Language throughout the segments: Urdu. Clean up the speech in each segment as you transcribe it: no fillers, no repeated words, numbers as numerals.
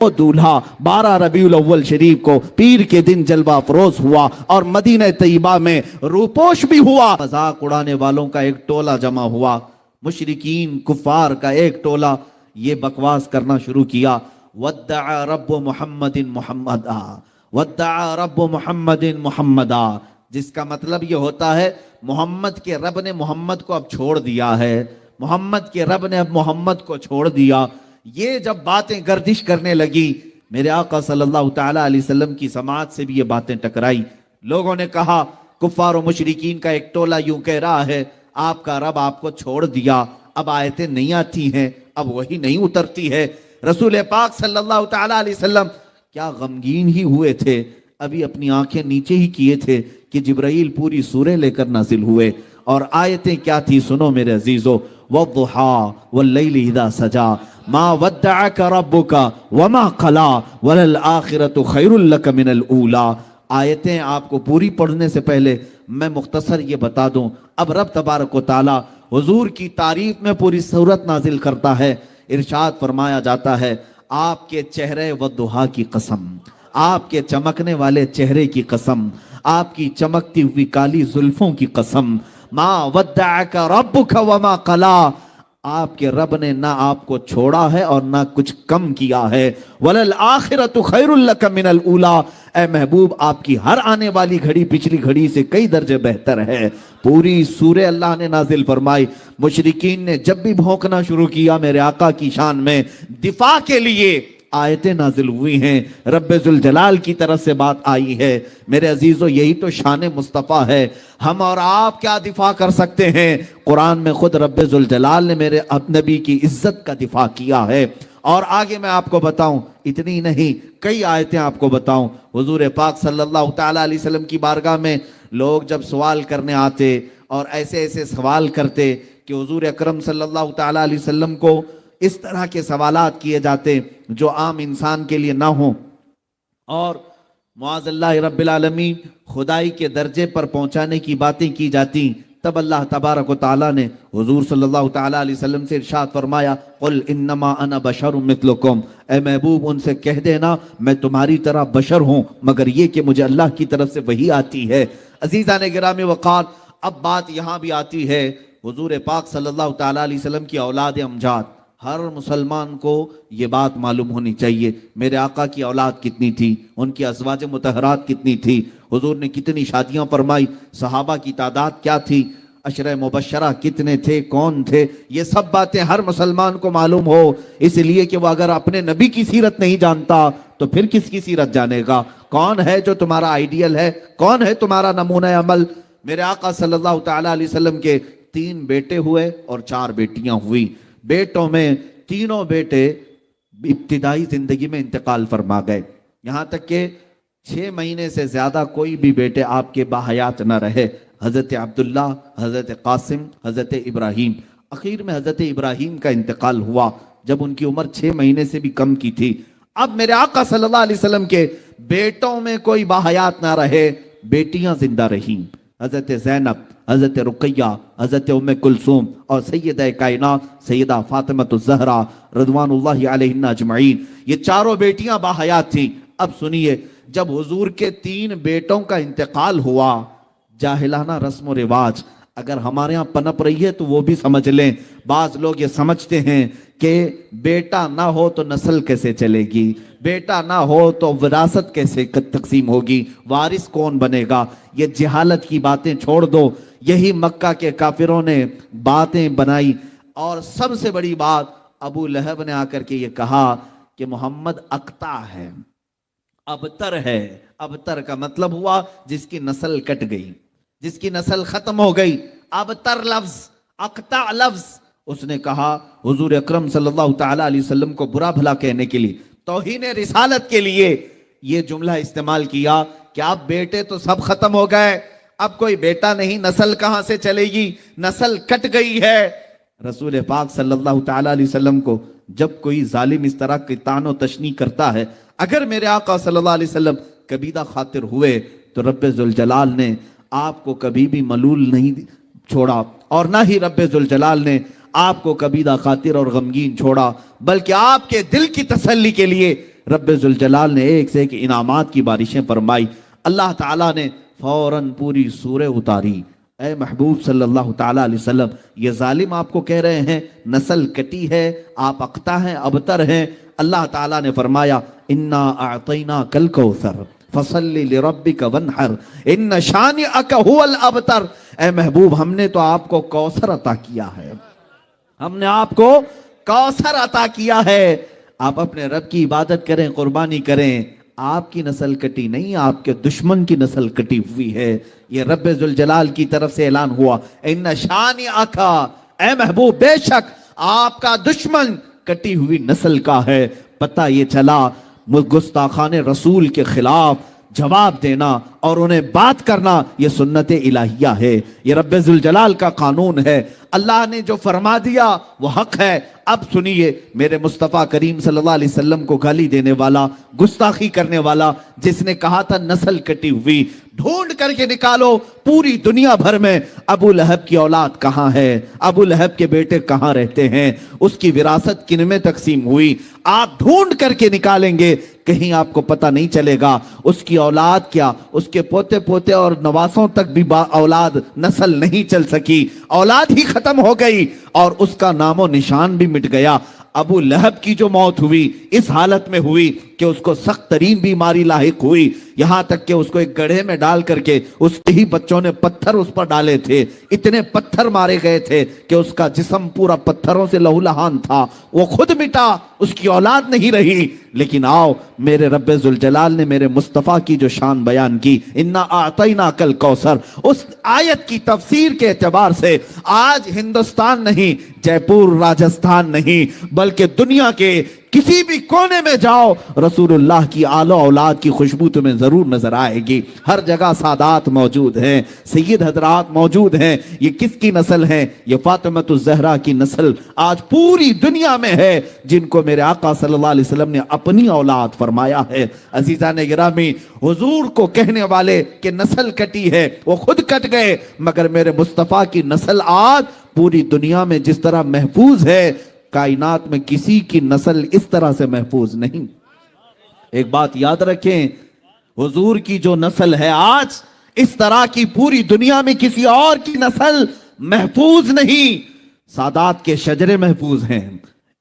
وہ دولہا 12 ربیع الاول شریف کو پیر کے دن جلوہ افروز ہوا اور مدینہ طیبہ میں روپوش بھی ہوا۔ مذاق اڑانے والوں کا ایک ٹولہ جمع ہوا، مشرکین کفار کا ایک ٹولہ یہ بکواس کرنا شروع کیا، وَدَّعَ رَبُّ مُحَمَّدٍ مُحَمَّدًا وَدَّعَ رَبُّ مُحَمَّدٍ مُحَمَّدًا، جس کا مطلب یہ ہوتا ہے محمد کے رب نے محمد کو اب چھوڑ دیا ہے، محمد کے رب نے اب محمد کو چھوڑ دیا۔ یہ جب باتیں گردش کرنے لگی، میرے آقا صلی اللہ تعالیٰ علیہ وسلم کی سماعت سے بھی یہ باتیں ٹکرائی۔ لوگوں نے کہا کفار و مشرکین کا ایک ٹولہ یوں کہہ رہا ہے آپ کا رب آپ کو چھوڑ دیا، اب آیتیں نہیں آتی ہیں، اب وہی نہیں اترتی ہے۔ رسول پاک صلی اللہ تعالیٰ علیہ وسلم کیا غمگین ہی ہوئے تھے، ابھی اپنی آنکھیں نیچے ہی کیے تھے کہ جبرائیل پوری سورہ لے کر نازل ہوئے، اور آیتیں کیا تھی سنو میرے عزیزو، وَالضُّحَىٰ وَاللَّيْلِ إِذَا سَجَىٰ مَا وَدَّعَكَ رَبُّكَ وَمَا قَلَىٰ وَلَلْآخِرَةُ خَيْرٌ لَكَ مِنَ الْأُولَىٰ۔ آیتیں آپ کو پوری پڑھنے سے پہلے میں مختصر یہ بتا دوں، اب رب تبارک و تعالی حضور کی تعریف میں پوری سورت نازل کرتا ہے۔ ارشاد فرمایا جاتا ہے آپ کے چہرے والضحیٰ کی قسم، آپ کے چمکنے والے چہرے کی قسم، آپ کی چمکتی ہوئی کالی زلفوں کی قسم، ما ودعک ربک وما قلا، آپ کے رب نے نہ آپ کو چھوڑا ہے اور نہ کچھ کم کیا ہے، وللآخرۃ خیر لک من الاولی، اے محبوب آپ کی ہر آنے والی گھڑی پچھلی گھڑی سے کئی درجے بہتر ہے۔ پوری سورہ اللہ نے نازل فرمائی۔ مشرکین نے جب بھی بھونکنا شروع کیا میرے آقا کی شان میں دفاع کے لیے، آیتیں نازل ہوئی ہیں، رب ذوالجلال کی طرف سے بات آئی ہے۔ میرے عزیزو یہی تو شان مصطفیٰ ہے، ہم اور آپ کیا دفاع کر سکتے ہیں؟ قرآن میں خود رب ذوالجلال نے میرے نبی کی عزت کا دفاع کیا ہے۔ اور آگے میں آپ کو بتاؤں، اتنی نہیں کئی آیتیں آپ کو بتاؤں۔ حضور پاک صلی اللہ تعالیٰ علیہ وسلم کی بارگاہ میں لوگ جب سوال کرنے آتے اور ایسے ایسے سوال کرتے کہ حضور اکرم صلی اللہ تعالیٰ علیہ وسلم کو اس طرح کے سوالات کیے جاتے جو عام انسان کے لیے نہ ہوں، اور معاذ اللہ رب العالمین خدائی کے درجے پر پہنچانے کی باتیں کی جاتی، تب اللہ تبارک و تعالیٰ نے حضور صلی اللہ تعالیٰ علیہ وسلم سے ارشاد فرمایا قل انما انا بشر مثلکم، اے محبوب ان سے کہہ دینا میں تمہاری طرح بشر ہوں، مگر یہ کہ مجھے اللہ کی طرف سے وحی آتی ہے۔ عزیزان گرامی وقار، اب بات یہاں بھی آتی ہے، حضور پاک صلی اللہ تعالیٰ علیہ وسلم کی اولاد امجاد، ہر مسلمان کو یہ بات معلوم ہونی چاہیے میرے آقا کی اولاد کتنی تھی، ان کی ازواج مطہرات کتنی تھی، حضور نے کتنی شادیاں فرمائی، صحابہ کی تعداد کیا تھی، عشرہ مبشرہ کتنے تھے، کون تھے، یہ سب باتیں ہر مسلمان کو معلوم ہو، اس لیے کہ وہ اگر اپنے نبی کی سیرت نہیں جانتا تو پھر کس کی سیرت جانے گا؟ کون ہے جو تمہارا آئیڈیل ہے، کون ہے تمہارا نمونہ عمل؟ میرے آقا صلی اللہ تعالیٰ علیہ وسلم کے 3 بیٹے ہوئے اور 4 بیٹیاں ہوئی۔ بیٹوں میں تینوں بیٹے ابتدائی زندگی میں انتقال فرما گئے، یہاں تک کہ 6 مہینے سے زیادہ کوئی بھی بیٹے آپ کے باحیات نہ رہے۔ حضرت عبداللہ، حضرت قاسم، حضرت ابراہیم، اخیر میں حضرت ابراہیم کا انتقال ہوا جب ان کی عمر 6 مہینے سے بھی کم کی تھی۔ اب میرے آقا صلی اللہ علیہ وسلم کے بیٹوں میں کوئی باحیات نہ رہے، بیٹیاں زندہ رہیں، حضرت زینب، حضرت رقیہ، حضرت ام کلثوم اور سیدہ کائنات سیدہ فاطمہ الزہرا رضوان اللہ علیہن اجمعین، یہ چاروں بیٹیاں باحیات تھیں۔ اب سنیے، جب حضور کے 3 بیٹوں کا انتقال ہوا، جاہلانہ رسم و رواج اگر ہمارے ہاں پنپ رہی ہے تو وہ بھی سمجھ لیں، بعض لوگ یہ سمجھتے ہیں کہ بیٹا نہ ہو تو نسل کیسے چلے گی، بیٹا نہ ہو تو وراثت کیسے تقسیم ہوگی، وارث کون بنے گا؟ یہ جہالت کی باتیں چھوڑ دو، یہی مکہ کے کافروں نے باتیں بنائی، اور سب سے بڑی بات ابو لہب نے آ کر کے یہ کہا کہ محمد اقطع ہے، ابتر ہے۔ ابتر کا مطلب ہوا جس کی نسل کٹ گئی، جس کی نسل ختم ہو گئی، ابتر لفظ، اقطع لفظ۔ اس نے کہا حضور اکرم صلی اللہ تعالیٰ علیہ وسلم کو برا بھلا کہنے کے لیے، توہین رسالت کے لیے یہ جملہ استعمال کیا کہ اب بیٹے تو سب ختم ہو گئے، اب کوئی بیٹا نہیں، نسل کہاں سے چلے گی، نسل کٹ گئی ہے۔ رسول پاک صلی اللہ تعالیٰ علیہ وسلم کو جب کوئی ظالم اس طرح کی طعن و تشنیع کرتا ہے، اگر میرے آقا صلی اللہ علیہ وسلم کبیدہ خاطر ہوئے تو رب ذوالجلال نے آپ کو کبھی بھی ملول نہیں چھوڑا، اور نہ ہی رب ذوالجلال نے آپ کو کبیدہ خاطر اور غمگین چھوڑا، بلکہ آپ کے دل کی تسلی کے لیے رب ذوالجلال نے ایک سے ایک انعامات کی بارشیں فرمائی. اللہ تعالیٰ نے فوراً پوری سورہ اتاری. اے محبوب صلی اللہ تعالیٰ علیہ وسلم، یہ ظالم آپ کو کہہ رہے ہیں نسل کٹی ہے، آپ اقتا ہیں، ابتر ہیں. اللہ تعالیٰ نے فرمایا انا اعطیناک الکوثر فصل لربک وانحر ان شانئک هو الابتر. اے محبوب، ہم نے تو آپ کو کوثر عطا کیا ہے، ہم نے آپ کو کوثر عطا کیا ہے. آپ اپنے رب کی عبادت کریں، قربانی کریں. آپ کی نسل کٹی نہیں، آپ کے دشمن کی نسل کٹی ہوئی ہے. یہ رب ذوالجلال کی طرف سے اعلان ہوا ان شانئک، اے محبوب بے شک آپ کا دشمن کٹی ہوئی نسل کا ہے. پتہ یہ چلا گستاخان رسول کے خلاف جواب دینا اور انہیں بات کرنا یہ سنت الہیہ ہے، یہ رب ذوالجلال کا قانون ہے. اللہ نے جو فرما دیا وہ حق ہے. اب سنیے، میرے مصطفیٰ کریم صلی اللہ علیہ وسلم کو گالی دینے والا، گستاخی کرنے والا، جس نے کہا تھا نسل کٹی ہوئی، ڈھونڈ کر کے نکالو پوری دنیا بھر میں ابو لہب کی اولاد کہاں ہے، ابو لہب کے بیٹے کہاں رہتے ہیں، اس کی وراثت کن میں تقسیم ہوئی. آپ ڈھونڈ کر کے نکالیں گے، کہیں آپ کو پتہ نہیں چلے گا اس کی اولاد کیا، اس کے پوتے پوتے اور نواسوں تک بھی اولاد نسل نہیں چل سکی، اولاد ہی ختم ہو گئی اور اس کا نام و نشان بھی مٹ گیا. ابو لہب کی جو موت ہوئی اس حالت میں ہوئی کہ اس کو سخت ترین بیماری لاحق ہوئی، یہاں تک کہ اس کو ایک گڑھے میں ڈال کر کے اس کے ہی بچوں نے پتھر اس پر ڈالے تھے، اتنے پتھر مارے گئے تھے کہ اس کا جسم پورا پتھروں سے لہولہان تھا. وہ خود مٹا، اس کی اولاد نہیں رہی. لیکن آؤ، میرے رب ذوالجلال نے میرے مصطفیٰ کی جو شان بیان کی، انا اعطیناک الکوثر، اس آیت کی تفسیر کے اعتبار سے آج ہندوستان نہیں، جے پور راجستھان نہیں، بلکہ دنیا کے کسی بھی کونے میں جاؤ رسول اللہ کی آل و اولاد کی خوشبو تمہیں ضرور نظر آئے گی. ہر جگہ سادات موجود ہیں، سید حضرات موجود ہیں. یہ کس کی نسل ہیں؟ یہ فاطمۃ الزہرا کی نسل آج پوری دنیا میں ہے، جن کو میرے آقا صلی اللہ علیہ وسلم نے اپنی اولاد فرمایا ہے. عزیزان گرامی، حضور کو کہنے والے کہ نسل کٹی ہے وہ خود کٹ گئے، مگر میرے مصطفیٰ کی نسل آج پوری دنیا میں جس طرح محفوظ ہے، کائنات میں کسی کی نسل اس طرح سے محفوظ نہیں. ایک بات یاد رکھیں، حضور کی جو نسل ہے آج، اس طرح کی پوری دنیا میں کسی اور کی نسل محفوظ نہیں. سادات کے شجرے محفوظ ہیں،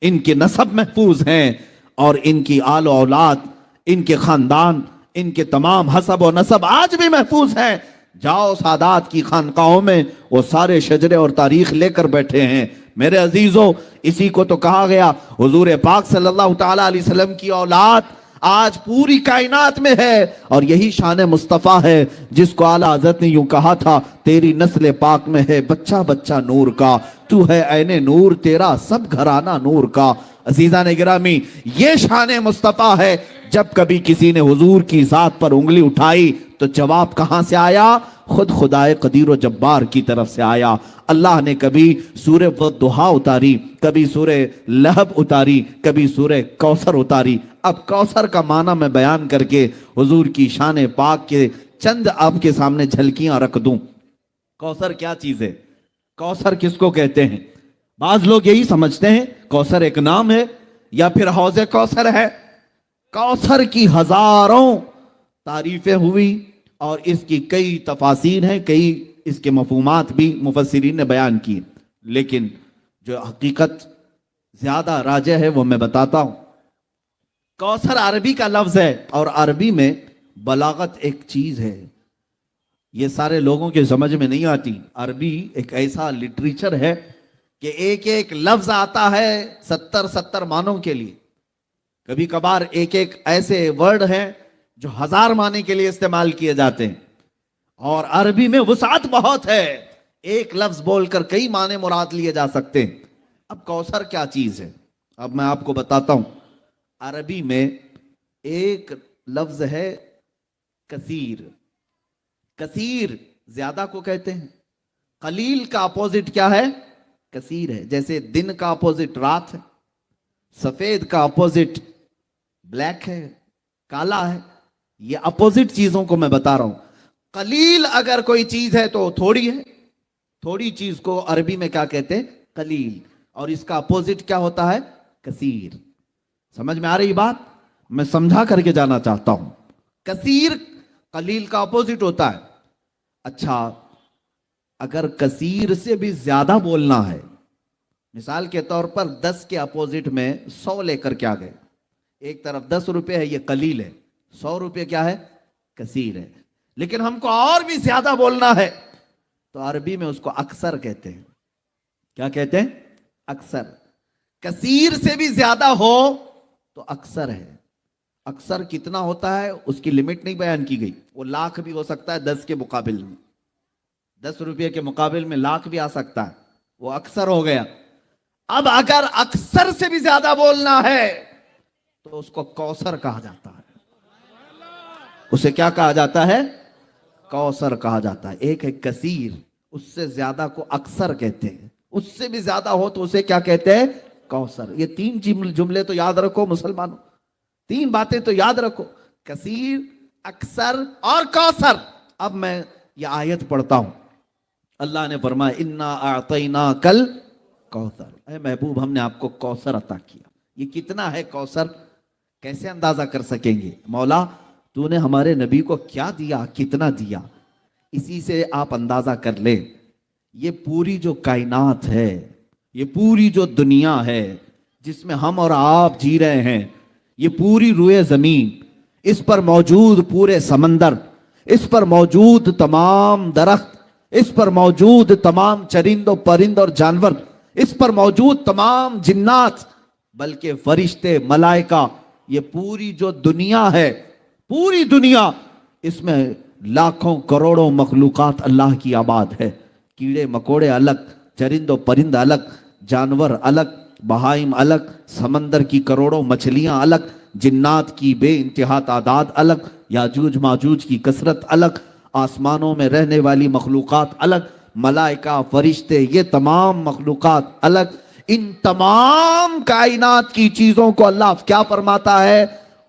ان کے نسب محفوظ ہیں، اور ان کی آل و اولاد، ان کے خاندان، ان کے تمام حسب و نسب آج بھی محفوظ ہیں. جاؤ سادات کی خانقاہوں میں، وہ سارے شجرے اور تاریخ لے کر بیٹھے ہیں. میرے عزیزوں، اسی کو تو کہا گیا حضور پاک صلی اللہ تعالیٰ علیہ وسلم کی اولاد آج پوری کائنات میں ہے، اور یہی شان مصطفیٰ ہے جس کو اعلیٰ حضرت نے یوں کہا تھا، تیری نسل پاک میں ہے بچہ بچہ نور کا، تو ہے عین نور تیرا سب گھرانہ نور کا. عزیزان گرامی، یہ شان مصطفیٰ ہے. جب کبھی کسی نے حضور کی ذات پر انگلی اٹھائی تو جواب کہاں سے آیا؟ خود خدائے قدیر و جبار کی طرف سے آیا. اللہ نے کبھی سورہ والضحیٰ اتاری، کبھی سورہ لہب اتاری، کبھی سورہ کوثر اتاری. اب کوثر کا معنی میں بیان کر کے حضور کی شان پاک کے چند آپ کے سامنے جھلکیاں رکھ دوں. کوثر کیا چیز ہے؟ کوثر کس کو کہتے ہیں؟ بعض لوگ یہی سمجھتے ہیں کوثر ایک نام ہے یا پھر حوض کوثر ہے. کوثر کی ہزاروں تعریفیں ہوئی اور اس کی کئی تفاسیر ہیں، کئی اس کے مفہومات بھی مفسرین نے بیان کی، لیکن جو حقیقت زیادہ راجح ہے وہ میں بتاتا ہوں. کوثر عربی کا لفظ ہے، اور عربی میں بلاغت ایک چیز ہے، یہ سارے لوگوں کے سمجھ میں نہیں آتی. عربی ایک ایسا لٹریچر ہے کہ ایک ایک لفظ آتا ہے 70 معنوں کے لیے. کبھی کبھار ایک ایک ایسے ورڈ ہیں جو 1000 معنی کے لیے استعمال کیے جاتے ہیں، اور عربی میں وسعت بہت ہے، ایک لفظ بول کر کئی معنی مراد لیے جا سکتے ہیں. اب کوثر کیا چیز ہے؟ اب میں آپ کو بتاتا ہوں. عربی میں ایک لفظ ہے کثیر. کثیر زیادہ کو کہتے ہیں. قلیل کا اپوزٹ کیا ہے؟ کثیر ہے. جیسے دن کا اپوزٹ رات ہے، سفید کا اپوزٹ بلیک ہے، کالا ہے. یہ اپوزٹ چیزوں کو میں بتا رہا ہوں. قلیل اگر کوئی چیز ہے تو تھوڑی ہے، تھوڑی چیز کو عربی میں کیا کہتے ہیں؟ قلیل. اور اس کا اپوزٹ کیا ہوتا ہے؟ کثیر. سمجھ میں آ رہی بات؟ میں سمجھا کر کے جانا چاہتا ہوں. کثیر قلیل کا اپوزٹ ہوتا ہے. اچھا اگر کثیر سے بھی زیادہ بولنا ہے، مثال کے طور پر 10 کے اپوزٹ میں 100 لے کر کے آ گئے. ایک طرف 10 روپے ہے، یہ قلیل ہے، 100 روپے کیا ہے؟ کثیر ہے. لیکن ہم کو اور بھی زیادہ بولنا ہے تو عربی میں اس کو اکثر کہتے ہیں. کیا کہتے ہیں؟ اکثر. کثیر سے بھی زیادہ ہو تو اکثر ہے. اکثر کتنا ہوتا ہے اس کی لمٹ نہیں بیان کی گئی. وہ لاکھ بھی ہو سکتا ہے 10 کے مقابل میں، 10 روپے کے مقابل میں لاکھ بھی آ سکتا ہے، وہ اکثر ہو گیا. اب اگر اکثر سے بھی زیادہ بولنا ہے تو اس کو کوثر کہا جاتا ہے. اسے کیا کہا جاتا ہے؟ کوثر کہا جاتا ہے. ایک ہے کثیر، اس سے زیادہ کو اکثر کہتے ہیں. اس سے بھی زیادہ ہو تو اسے کیا کہتے ہیں؟ کوثر. یہ 3 جملے تو یاد رکھو مسلمانوں، 3 باتیں تو یاد رکھو، کثیر، اکثر اور کوثر. اب میں یہ آیت پڑھتا ہوں. اللہ نے فرمایا انا اعطیناک الکوثر، اے محبوب ہم نے آپ کو کوثر عطا کیا. یہ کتنا ہے کوثر؟ کیسے اندازہ کر سکیں گے؟ مولا تو نے ہمارے نبی کو کیا دیا، کتنا دیا، اسی سے آپ اندازہ کر لیں. یہ پوری جو کائنات ہے، یہ پوری جو دنیا ہے جس میں ہم اور آپ جی رہے ہیں، یہ پوری روئے زمین، اس پر موجود پورے سمندر، اس پر موجود تمام درخت، اس پر موجود تمام چرند و پرند اور جانور، اس پر موجود تمام جنات، بلکہ فرشتے، ملائکہ، یہ پوری جو دنیا ہے، پوری دنیا، اس میں لاکھوں کروڑوں مخلوقات اللہ کی آباد ہے. کیڑے مکوڑے الگ، چرند و پرند الگ، جانور الگ، بہائم الگ، سمندر کی کروڑوں مچھلیاں الگ، جنات کی بے انتہا تعداد الگ، یاجوج ماجوج کی کثرت الگ، آسمانوں میں رہنے والی مخلوقات الگ، ملائکہ، فرشتے، یہ تمام مخلوقات الگ. ان تمام کائنات کی چیزوں کو اللہ کیا فرماتا ہے؟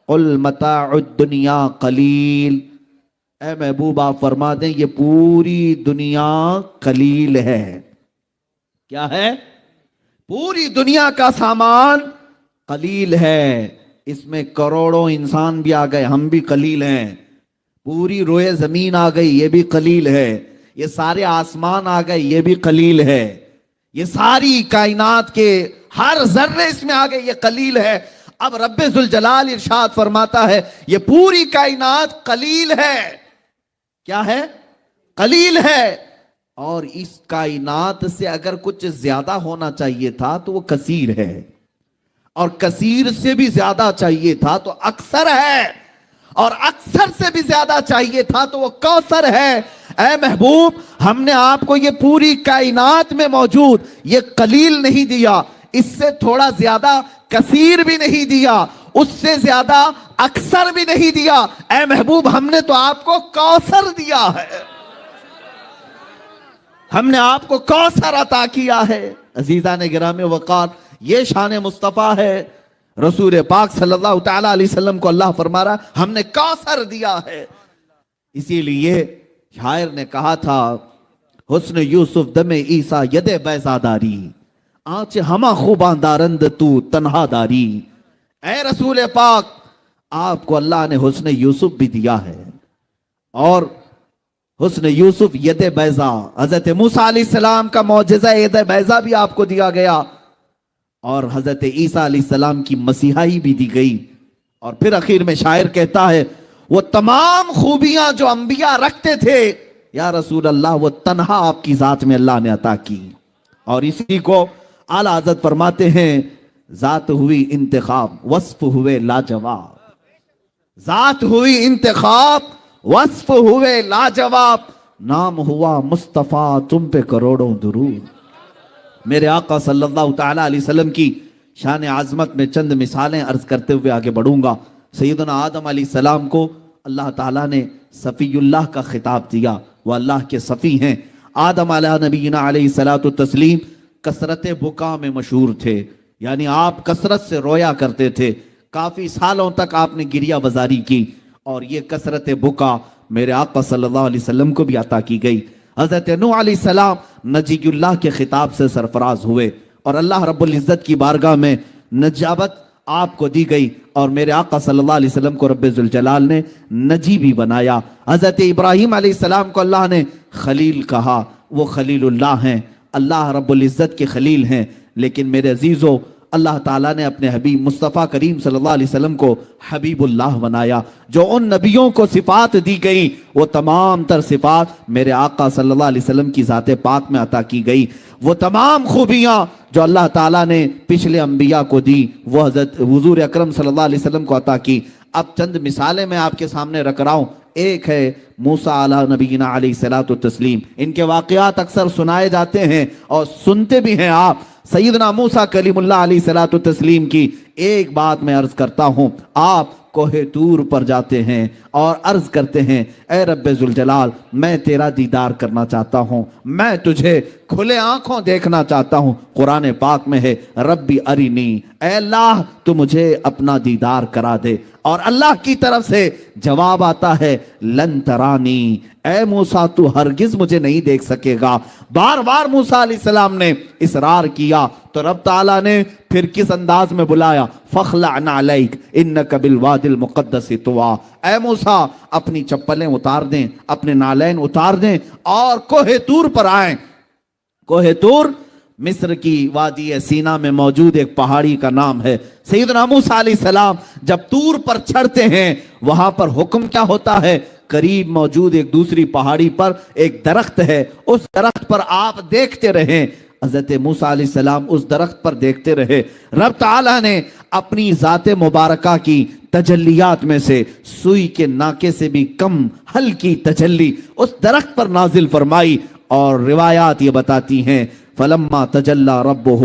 قل متاع الدنیا قلیل. اے محبوب آپ فرما دیں یہ پوری دنیا قلیل ہے. کیا ہے؟ پوری دنیا کا سامان قلیل ہے. اس میں کروڑوں انسان بھی آ گئے، ہم بھی قلیل ہیں. پوری روئے زمین آ گئی، یہ بھی قلیل ہے. یہ سارے آسمان آ گئے، یہ بھی قلیل ہے. یہ ساری کائنات کے ہر ذرے اس میں آ گئے، یہ قلیل ہے. اب رب ذوالجلال ارشاد فرماتا ہے یہ پوری کائنات قلیل ہے. کیا ہے؟ قلیل ہے. اور اس کائنات سے اگر کچھ زیادہ ہونا چاہیے تھا تو وہ کثیر ہے، اور کثیر سے بھی زیادہ چاہیے تھا تو اکثر ہے، اور اکثر سے بھی زیادہ چاہیے تھا تو وہ کوثر ہے. اے محبوب ہم نے آپ کو یہ پوری کائنات میں موجود یہ قلیل نہیں دیا، اس سے تھوڑا زیادہ کثیر بھی نہیں دیا، اس سے زیادہ اکثر بھی نہیں دیا. اے محبوب ہم نے تو آپ کو کوثر دیا ہے، ہم نے آپ کو کوثر عطا کیا ہے. عزیزان گرامی وقار، یہ شان مصطفیٰ ہے. رسول پاک صلی اللہ تعالیٰ علیہ وسلم کو اللہ فرما رہا ہم نے کوثر دیا ہے. اسی لیے شاعر نے کہا تھا حسن یوسف دم عیسیٰ ید بیزاداری، آنچ ہما خوباں دارند تو تنہا داری. اے رسول پاک آپ کو اللہ نے حسن یوسف بھی دیا ہے، اور حسن یوسف ید بیضا، حضرت موسیٰ علیہ السلام کا معجزہ ید بیضا بھی آپ کو دیا گیا، اور حضرت عیسیٰ علیہ السلام کی مسیحائی بھی دی گئی. اور پھر اخیر میں شاعر کہتا ہے وہ تمام خوبیاں جو انبیاء رکھتے تھے یا رسول اللہ وہ تنہا آپ کی ذات میں اللہ نے عطا کی. اور اسی کو اعلیٰ حضرت فرماتے ہیں ذات ہوئی انتخاب وصف ہوئے لاجواب، ذات ہوئی انتخاب وصف ہوئے لاجواب، نام ہوا مصطفیٰ تم پہ کروڑوں درود. میرے آقا صلی اللہ تعالیٰ علیہ وسلم کی شان عظمت میں چند مثالیں عرض کرتے ہوئے آگے بڑھوں گا. سیدنا آدم علیہ السلام کو اللہ تعالیٰ نے صفی اللہ کا خطاب دیا، وہ اللہ کے صفی ہیں. آدم علیہ نبینا علیہ الصلاۃ والتسلیم کثرت بکا میں مشہور تھے، یعنی آپ کثرت سے رویا کرتے تھے. کافی سالوں تک آپ نے گریہ بزاری کی، اور یہ کثرت بکا میرے آقا صلی اللہ علیہ وسلم کو بھی عطا کی گئی. حضرت نوح علیہ السلام نجی اللہ کے خطاب سے سرفراز ہوئے، اور اللہ رب العزت کی بارگاہ میں نجابت آپ کو دی گئی اور میرے آقا صلی اللہ علیہ وسلم کو رب ذوالجلال نے نجی بھی بنایا۔ حضرت ابراہیم علیہ السلام کو اللہ نے خلیل کہا، وہ خلیل اللہ ہیں، اللہ رب العزت کے خلیل ہیں، لیکن میرے عزیزو اللہ تعالیٰ نے اپنے حبیب مصطفیٰ کریم صلی اللہ علیہ وسلم کو حبیب اللہ بنایا۔ جو ان نبیوں کو صفات دی گئی وہ تمام تر صفات میرے آقا صلی اللہ علیہ وسلم کی ذات پاک میں عطا کی گئی۔ وہ تمام خوبیاں جو اللہ تعالیٰ نے پچھلے انبیاء کو دی وہ حضرت حضور اکرم صلی اللہ علیہ وسلم کو عطا کی۔ اب چند مثالیں میں آپ کے سامنے رکھ رہا ہوں۔ ایک ہے موسیٰ علیہ نبینا علیہ الصلوۃ والتسلیم، ان کے واقعات اکثر سنائے جاتے ہیں اور سنتے بھی ہیں آپ۔ سیدنا موسیٰ کلیم اللہ علیہ الصلوۃ والتسلیم کی ایک بات میں عرض کرتا ہوں، آپ کوہ طور پر جاتے ہیں اور عرض کرتے ہیں اے رب ذوالجلال میں تیرا دیدار کرنا چاہتا ہوں، میں تجھے کھلے آنکھوں دیکھنا چاہتا ہوں۔ قرآن پاک میں ہے ربی ارینی، اے اللہ تو مجھے اپنا دیدار کرا دے، اور اللہ کی طرف سے جواب آتا ہے لن ترانی، اے موسیٰ تو ہرگز مجھے نہیں دیکھ سکے گا۔ بار بار موسیٰ علیہ السلام نے اصرار کیا تو رب تعالیٰ نے پھر کس انداز میں بلایا، فخلع نعلیک انک بالوادی المقدس طویٰ، اے موسیٰ اپنی چپلیں اتار دیں، اپنے نالین اتار دیں اور کوہ طور پر آئیں۔ کوہ طور مصر کی وادی سینا میں موجود ایک پہاڑی کا نام ہے۔ سیدنا موسیٰ علیہ السلام جب طور پر چڑھتے ہیں وہاں پر حکم کیا ہوتا ہے، قریب موجود ایک دوسری پہاڑی پر ایک درخت ہے، اس درخت پر آپ دیکھتے رہیں۔ حضرت موسیٰ علیہ السلام اس درخت پر دیکھتے رہے۔ رب تعالیٰ نے اپنی ذات مبارکہ کی تجلیات میں سے سوئی کے ناکے سے بھی کم ہلکی تجلی اس درخت پر نازل فرمائی، اور روایات یہ بتاتی ہیں فلما تجلی ربہ،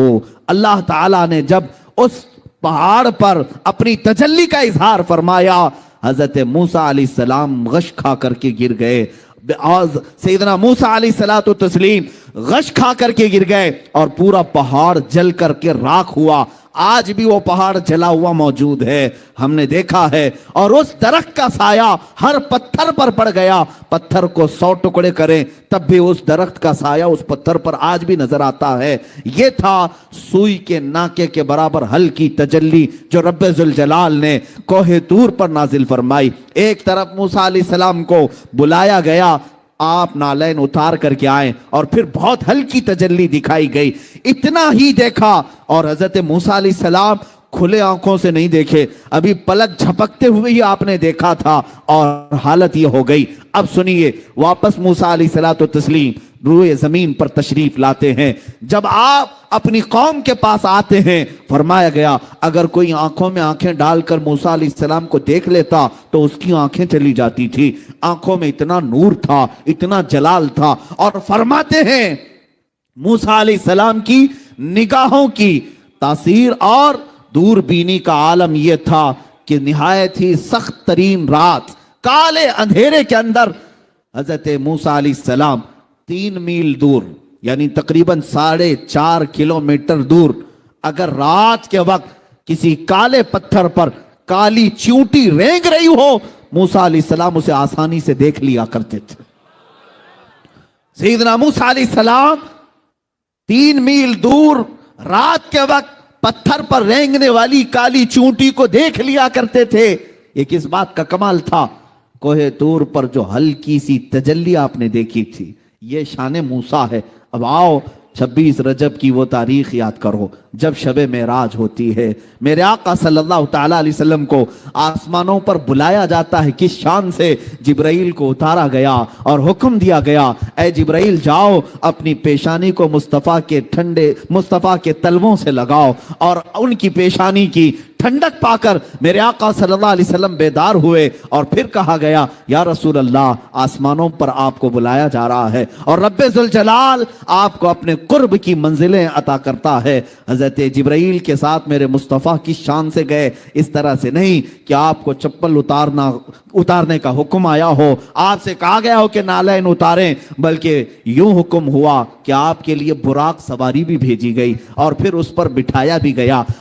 اللہ تعالیٰ نے جب اس پہاڑ پر اپنی تجلی کا اظہار فرمایا، حضرت موسیٰ علیہ السلام غش کھا کر کے گر گئے۔ سیدنا موسیٰ علیہ السلام غش کھا کر کے گر گئے اور پورا پہاڑ جل کر کے راکھ ہوا۔ آج بھی وہ پہاڑ جلا ہوا موجود ہے، ہم نے دیکھا ہے، اور اس درخت کا سایہ ہر پتھر پر پڑ گیا۔ پتھر کو 100 ٹکڑے کریں تب بھی اس درخت کا سایہ اس پتھر پر آج بھی نظر آتا ہے۔ یہ تھا سوئی کے ناکے کے برابر ہلکی تجلی جو رب ذوالجلال نے کوہ طور پر نازل فرمائی۔ ایک طرف موسیٰ علیہ السلام کو بلایا گیا، آپ نالین اتار کر کے آئیں، اور پھر بہت ہلکی تجلی دکھائی گئی۔ اتنا ہی دیکھا اور حضرت موسیٰ علیہ السلام کھلے آنکھوں سے نہیں دیکھے، ابھی پلک جھپکتے ہوئے ہی آپ نے دیکھا تھا، اور حالت یہ ہو گئی۔ اب سنیے، واپس موسیٰ علیہ السلام روئے زمین پر تشریف لاتے ہیں۔ جب آپ اپنی قوم کے پاس آتے ہیں، فرمایا گیا اگر کوئی آنکھوں میں آنکھیں ڈال کر موسیٰ علیہ السلام کو دیکھ لیتا تو اس کی آنکھیں چلی جاتی تھی۔ آنکھوں میں اتنا نور تھا، اتنا جلال تھا، اور فرماتے ہیں موسیٰ علیہ السلام کی نگاہوں کی تاثیر اور دور بینی کا عالم یہ تھا کہ نہایت ہی سخت ترین رات، کالے اندھیرے کے اندر حضرت موسیٰ علیہ السلام 3 میل دور، یعنی تقریباً 4.5 کلومیٹر دور، اگر رات کے وقت کسی کالے پتھر پر کالی چیونٹی رینگ رہی ہو، موسیٰ علیہ السلام اسے آسانی سے دیکھ لیا کرتے تھے۔ سیدنا موسیٰ علیہ السلام 3 میل دور رات کے وقت پتھر پر رینگنے والی کالی چونٹی کو دیکھ لیا کرتے تھے۔ یہ کس بات کا کمال تھا؟ کوہ طور پر جو ہلکی سی تجلی آپ نے دیکھی تھی، یہ شان موسیٰ ہے۔ اب آؤ 26 رجب کی وہ تاریخ یاد کرو جب شب معراج ہوتی ہے، میرے آقا صلی اللہ تعالیٰ علیہ وسلم کو آسمانوں پر بلایا جاتا ہے۔ کس شان سے جبرائیل کو اتارا گیا اور حکم دیا گیا اے جبرائیل جاؤ اپنی پیشانی کو مصطفیٰ کے تلووں سے لگاؤ، اور ان کی پیشانی کی ٹھنڈک پا کر میرے آقا صلی اللہ علیہ وسلم بیدار ہوئے، اور پھر کہا گیا یا رسول اللہ آسمانوں پر آپ کو بلایا جا رہا ہے، اور رب ذوالجلال آپ کو اپنے قرب کی منزلیں عطا کرتا ہے۔ حضرت جبرائیل کے ساتھ میرے مصطفیٰ کی شان سے گئے، اس طرح سے نہیں کہ آپ کو چپل اتارنے کا حکم آیا ہو، آپ سے کہا گیا ہو کہ نالین اتاریں، بلکہ یوں حکم ہوا کہ آپ کے لیے براق سواری بھی بھیجی گئی اور پھر اس پر بٹھایا بھی گیا،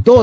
2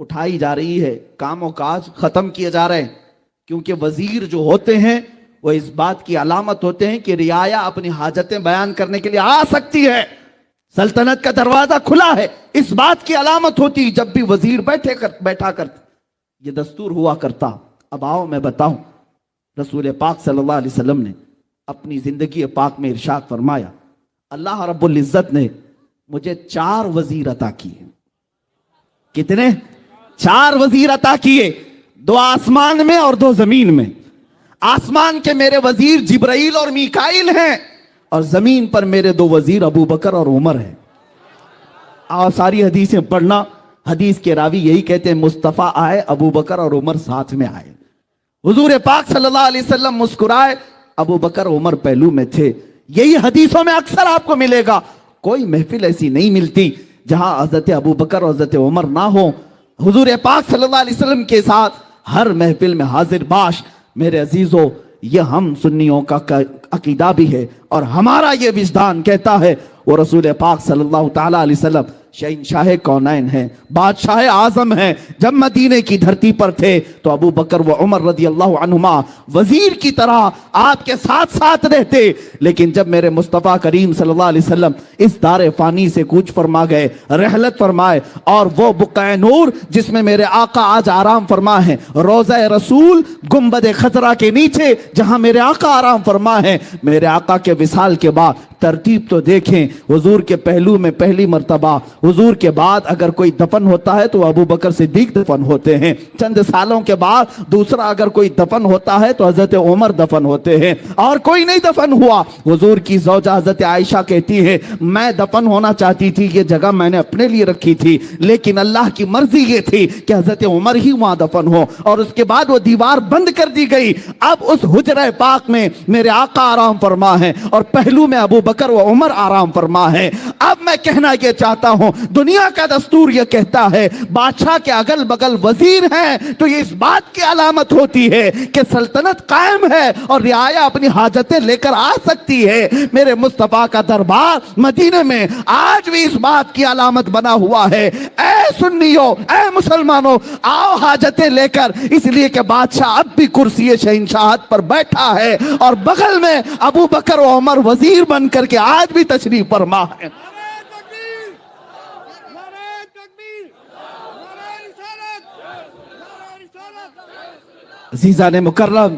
اٹھائی جا رہی ہے, کام و کاج ختم کیے جا رہے ہیں, کیونکہ وزیر جو ہوتے ہیں وہ اس بات کی علامت ہوتے ہیں کہ رعایا اپنی حاجتیں بیان کرنے کے لیے آ سکتی ہے, سلطنت کا دروازہ کھلا ہے, اس بات کی علامت ہوتی جب بھی وزیر بیٹھا کرتے. یہ دستور ہوا کرتا. اب آؤ میں بتاؤں, رسول پاک صلی اللہ علیہ وسلم نے اپنی زندگی پاک میں ارشاد فرمایا, اللہ رب العزت نے مجھے 4 وزیر عطا کیے. کتنے؟ 4 وزیر عطا کیے, 2 آسمان میں اور 2 زمین میں. آسمان کے میرے وزیر جبرائیل اور میکائیل ہیں, اور زمین پر میرے 2 وزیر ابو بکر اور عمر ہیں. آپ ساری حدیثیں پڑھنا, حدیث کے راوی یہی کہتے ہیں مصطفیٰ آئے, ابو بکر اور عمر ساتھ میں آئے. حضور پاک صلی اللہ علیہ وسلم مسکرائے, ابو بکر عمر پہلو میں تھے. یہی حدیثوں میں اکثر آپ کو ملے گا. کوئی محفل ایسی نہیں ملتی جہاں حضرت ابو بکر اور حضرت عمر نہ ہو. حضور پاک صلی اللہ علیہ وسلم کے ساتھ ہر محفل میں حاضر باش. میرے عزیزو, یہ ہم سنیوں کا عقیدہ بھی ہے, اور ہمارا یہ وجدان کہتا ہے وہ رسول پاک صلی اللہ تعالیٰ علیہ وسلم شہنشاہ کونین ہیں, بادشاہ اعظم ہیں. جب مدینے کی دھرتی پر تھے تو ابو بکر و عمر رضی اللہ عنہما وزیر کی طرح آپ کے ساتھ ساتھ رہتے. لیکن جب میرے مصطفیٰ کریم صلی اللہ علیہ وسلم اس دار فانی سے کوچ فرما گئے, رحلت فرمائے, اور وہ بقعہ نور جس میں میرے آقا آج آرام فرما ہیں, روضہ رسول گنبد خضرا کے نیچے جہاں میرے آقا آرام فرما ہیں, میرے آقا کے وصال کے بعد ترتیب تو دیکھیں. حضور کے پہلو میں پہلی مرتبہ حضور کے بعد اگر کوئی دفن ہوتا ہے تو ابو بکر صدیق دفن ہوتے ہیں. چند سالوں کے بعد دوسرا اگر کوئی دفن ہوتا ہے تو حضرت عمر دفن ہوتے ہیں, اور کوئی نہیں دفن ہوا. حضور کی زوجہ حضرت عائشہ کہتی ہے میں دفن ہونا چاہتی تھی, یہ جگہ میں نے اپنے لیے رکھی تھی, لیکن اللہ کی مرضی یہ تھی کہ حضرت عمر ہی وہاں دفن ہو, اور اس کے بعد وہ دیوار بند کر دی گئی. اب اس حجرہ پاک میں میرے آقا آرام فرما ہے, اور پہلو میں ابو بکر و عمر آرام فرما ہے. اب میں کہنا یہ چاہتا ہوں, دنیا کا دستور یہ کہتا ہے بادشاہ کے اگل بگل وزیر ہیں تو یہ اس بات کی علامت ہوتی ہے کہ سلطنت قائم ہے اور رعایا اپنی حاجتیں لے کر آ سکتی ہے. میرے مصطفیٰ کا دربار مدینے میں آج بھی اس بات کی علامت بنا ہوا ہے. اے سنیوں, اے مسلمانوں, آؤ حاجتیں لے کر, اس لیے کہ بادشاہ اب بھی کرسی شہنشاہت پر بیٹھا ہے, اور بغل میں ابو بکر و عمر وزیر بن کر کے آج بھی تشریف فرما ہے. عزیزان مکرم,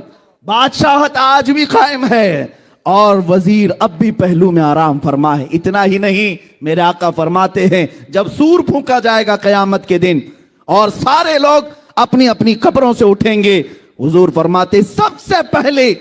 بادشاہت آج بھی قائم ہے اور وزیر اب بھی پہلو میں آرام فرما ہے. اتنا ہی نہیں, میرے آقا فرماتے ہیں جب سور پھونکا جائے گا قیامت کے دن اور سارے لوگ اپنی اپنی قبروں سے اٹھیں گے, حضور فرماتے سب سے پہلے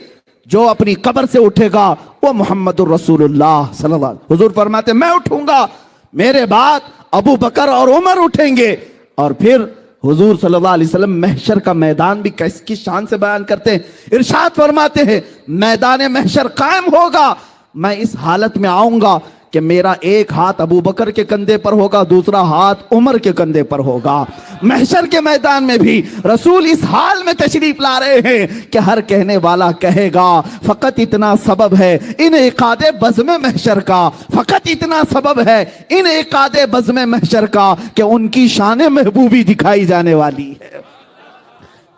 جو اپنی قبر سے اٹھے گا وہ محمد الرسول اللہ صلی اللہ علیہ وسلم. حضور فرماتے میں اٹھوں گا, میرے بعد ابو بکر اور عمر اٹھیں گے, اور پھر حضور صلی اللہ علیہ وسلم محشر کا میدان بھی کس شان سے بیان کرتے ہیں. ارشاد فرماتے ہیں میدان محشر قائم ہوگا, میں اس حالت میں آؤں گا کہ میرا ایک ہاتھ ابو بکر کے کندھے پر ہوگا, دوسرا ہاتھ عمر کے کندھے پر ہوگا. محشر کے میدان میں بھی رسول اس حال میں تشریف لا رہے ہیں کہ ہر کہنے والا کہے گا فقط اتنا سبب ہے انعقاد بزم محشر کا, فقط اتنا سبب ہے انعقاد بزم محشر کا کہ ان کی شان محبوبی دکھائی جانے والی ہے.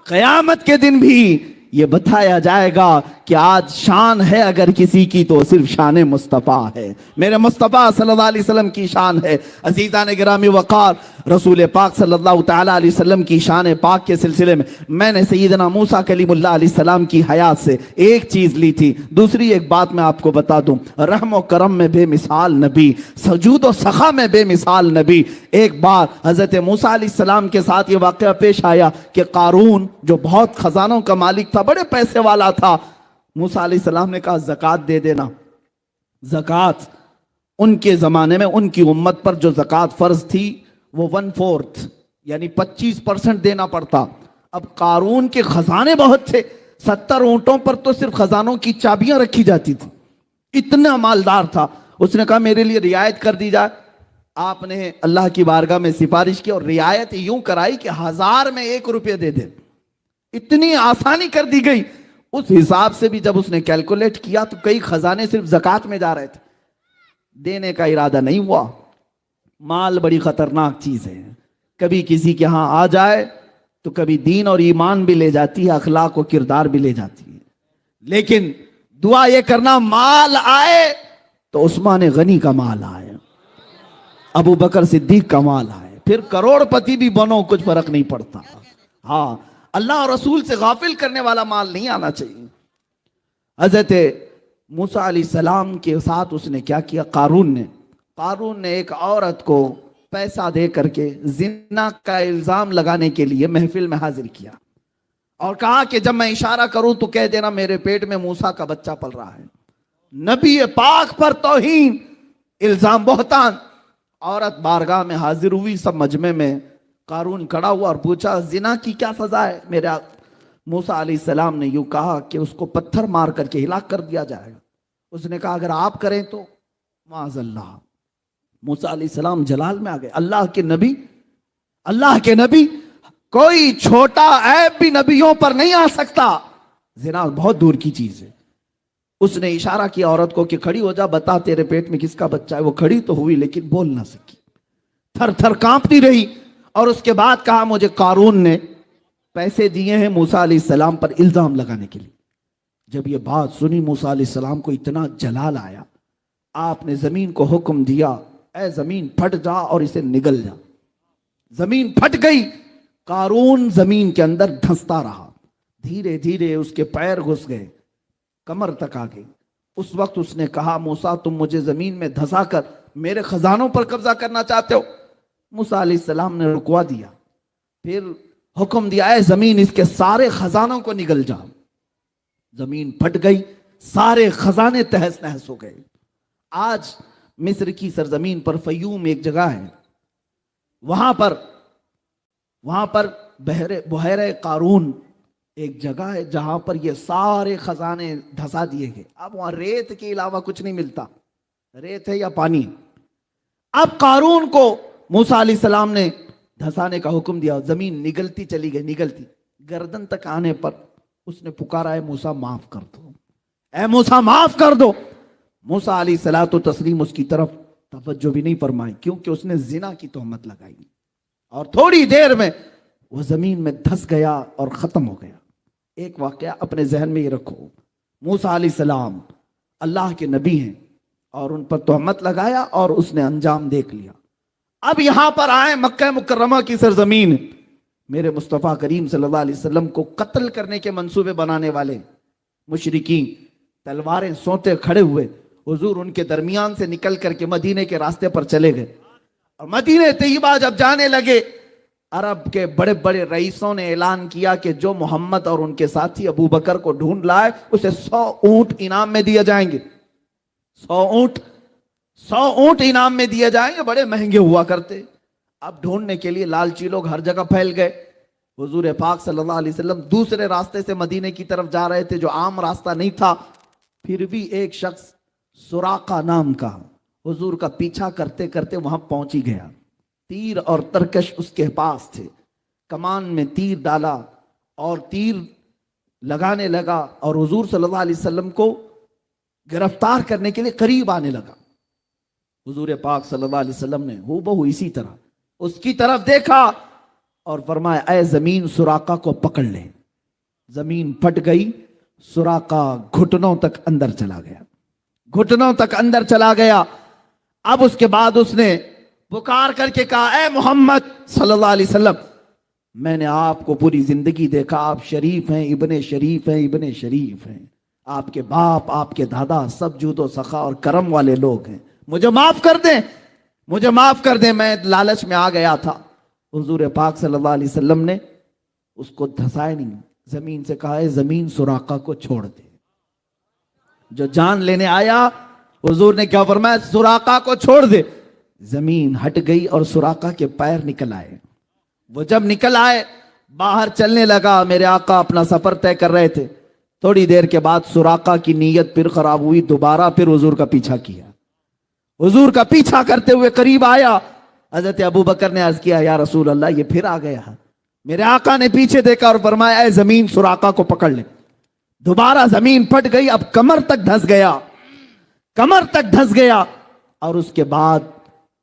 قیامت کے دن بھی یہ بتایا جائے گا کہ آج شان ہے اگر کسی کی تو صرف شان مصطفیٰ ہے, میرے مصطفیٰ صلی اللہ علیہ وسلم کی شان ہے. عزیزان گرامی وقار, رسول پاک صلی اللہ تعالیٰ علیہ وسلم کی شان پاک کے سلسلے میں نے سیدنا موسیٰ کلیم اللہ علیہ السلام کی حیات سے ایک چیز لی تھی. دوسری ایک بات میں آپ کو بتا دوں, رحم و کرم میں بے مثال نبی, سجود و سخا میں بے مثال نبی. ایک بار حضرت موسیٰ علیہ السلام کے ساتھ یہ واقعہ پیش آیا کہ قارون جو بہت خزانوں کا مالک تھا, بڑے پیسے والا تھا, موسیٰ علیہ السلام نے کہا زکوٰۃ دے دینا. زکوٰۃ ان کے زمانے میں ان کی امت پر جو زکوٰۃ فرض تھی وہ 1/4 یعنی 25% دینا پڑتا. اب قارون کے خزانے بہت تھے, 70 اونٹوں پر تو صرف خزانوں کی چابیاں رکھی جاتی تھی, اتنا مالدار تھا. اس نے کہا میرے لیے رعایت کر دی جائے. آپ نے اللہ کی بارگاہ میں سفارش کی اور رعایت یوں کرائی کہ 1000 میں 1 روپے دے دے. اتنی آسانی کر دی گئی. اس حساب سے بھی جب اس نے کیلکولیٹ کیا تو کئی خزانے صرف زکوٰۃ میں جا رہے تھے, دینے کا ارادہ نہیں ہوا. مال بڑی خطرناک چیز ہے, کبھی کسی کے ہاں آ جائے تو کبھی دین اور ایمان بھی لے جاتی ہے, اخلاق و کردار بھی لے جاتی ہے. لیکن دعا یہ کرنا مال آئے تو عثمان غنی کا مال آئے, ابو بکر صدیق کا مال آئے, پھر کروڑ پتی بھی بنو, کچھ فرق نہیں پڑتا. ہاں, اللہ اور رسول سے غافل کرنے والا مال نہیں آنا چاہیے. حضرت موسیٰ علیہ السلام کے ساتھ اس نے کیا کیا, قارون نے ایک عورت کو پیسہ دے کر کے زنا کا الزام لگانے کے لیے محفل میں حاضر کیا اور کہا کہ جب میں اشارہ کروں تو کہہ دینا میرے پیٹ میں موسیٰ کا بچہ پل رہا ہے. نبی پاک پر توہین, الزام, بہتان. عورت بارگاہ میں حاضر ہوئی, سب مجمع میں. قارون کھڑا ہوا اور پوچھا زنا کی کیا سزا ہے؟ میرے موسیٰ علیہ السلام نے یوں کہا کہ اس کو پتھر مار کر کے ہلاک کر دیا جائے گا. اس نے کہا اگر آپ کریں تو معاذ اللہ. موسیٰ علیہ السلام جلال میں آ گئے. اللہ کے نبی, کوئی چھوٹا عیب بھی نبیوں پر نہیں آ سکتا, زنا بہت دور کی چیز ہے. اس نے اشارہ کیا عورت کو کہ کھڑی ہو جا, بتا تیرے پیٹ میں کس کا بچہ ہے. وہ کھڑی تو ہوئی لیکن بول نہ سکی, تھر تھر کانپتی رہی. اور اس کے بعد کہا مجھے قارون نے پیسے دیے ہیں موسیٰ علیہ السلام پر الزام لگانے کے لیے. جب یہ بات سنی موسیٰ علیہ السلام کو اتنا جلال آیا, آپ نے زمین کو حکم دیا, اے زمین پھٹ جا اور اسے نگل جا. زمین پھٹ گئی, قارون زمین کے اندر دھنستا رہا. دھیرے دھیرے اس کے پیر گھس گئے, کمر تک آ گئی. اس وقت اس نے کہا موسیٰ تم مجھے زمین میں دھسا کر میرے خزانوں پر قبضہ کرنا چاہتے ہو؟ موسیٰ علیہ السلام نے رکوا دیا, پھر حکم دیا اے زمین اس کے سارے خزانوں کو نگل جا. زمین پھٹ گئی, سارے خزانے تہس نہس ہو گئے. آج مصر کی سرزمین پر فیوم ایک جگہ ہے, وہاں پر بحیرہ قارون ایک جگہ ہے جہاں پر یہ سارے خزانے دھسا دیے گئے. اب وہاں ریت کے علاوہ کچھ نہیں ملتا, ریت ہے یا پانی. اب قارون کو موسیٰ علیہ السلام نے دھسانے کا حکم دیا, زمین نگلتی چلی گئی, نگلتی. گردن تک آنے پر اس نے پکارا اے موسیٰ معاف کر دو, اے موسیٰ معاف کر دو. موسیٰ علیہ الصلوۃ والتسلیم اس کی طرف توجہ بھی نہیں فرمائی کیونکہ اس نے زنا کی تہمت لگائی, اور تھوڑی دیر میں وہ زمین میں دھس گیا اور ختم ہو گیا. ایک واقعہ اپنے ذہن میں یہ رکھو, موسیٰ علیہ السلام اللہ کے نبی ہیں اور ان پر تہمت لگایا اور اس نے انجام دیکھ لیا. اب یہاں پر آئے مکہ مکرمہ کی سرزمین, میرے مصطفیٰ کریم صلی اللہ علیہ وسلم کو قتل کرنے کے منصوبے بنانے والے مشرکین تلواریں سونتے کھڑے ہوئے. حضور ان کے درمیان سے نکل کر کے مدینے کے راستے پر چلے گئے, اور مدینہ طیبہ جب جانے لگے, عرب کے بڑے بڑے رئیسوں نے اعلان کیا کہ جو محمد اور ان کے ساتھی ابو بکر کو ڈھونڈ لائے اسے 100 اونٹ انعام میں دیے جائیں گے. 100 اونٹ انعام میں دیے جائیں گے, بڑے مہنگے ہوا کرتے. اب ڈھونڈنے کے لیے لالچی لوگ ہر جگہ پھیل گئے. حضور پاک صلی اللہ علیہ وسلم دوسرے راستے سے مدینے کی طرف جا رہے تھے جو عام راستہ نہیں تھا. پھر بھی ایک شخص سراقہ نام کا حضور کا پیچھا کرتے کرتے وہاں پہنچی گیا. تیر اور ترکش اس کے پاس تھے, کمان میں تیر ڈالا اور تیر لگانے لگا اور حضور صلی اللہ علیہ وسلم کو گرفتار کرنے کے لیے قریب آنے لگا. حضور پاک صلی اللہ علیہ وسلم نے ہو بہو اسی طرح اس کی طرف دیکھا اور فرمایا اے زمین سراقہ کو پکڑ لے. زمین پھٹ گئی, سراقہ گھٹنوں تک اندر چلا گیا, گھٹنوں تک اندر چلا گیا. اب اس کے بعد اس نے پکار کر کے کہا اے محمد صلی اللہ علیہ وسلم, میں نے آپ کو پوری زندگی دیکھا, آپ شریف ہیں, ابن شریف ہیں, ابن شریف ہیں, آپ کے باپ آپ کے دادا سب جود و سخا اور کرم والے لوگ ہیں, مجھے معاف کر دیں, مجھے معاف کر دیں, میں لالچ میں آ گیا تھا. حضور پاک صلی اللہ علیہ وسلم نے اس کو دھسائے نہیں, زمین سے کہا ہے زمین سراقہ کو چھوڑ دے. جو جان لینے آیا حضور نے کیا فرمایا, سراقہ کو چھوڑ دے. زمین ہٹ گئی اور سراقہ کے پیر نکل آئے. وہ جب نکل آئے باہر چلنے لگا, میرے آقا اپنا سفر طے کر رہے تھے. تھوڑی دیر کے بعد سراقہ کی نیت پھر خراب ہوئی, دوبارہ پھر حضور کا پیچھا کیا. حضور کا پیچھا کرتے ہوئے قریب آیا. حضرت ابو بکر نے عرض کیا یا رسول اللہ یہ پھر آ گیا. میرے آقا نے پیچھے دیکھا اور فرمایا اے زمین سراقہ کو پکڑ لے. دوبارہ زمین پھٹ گئی, اب کمر تک دھس گیا, کمر تک دھس گیا. اور اس کے بعد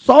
100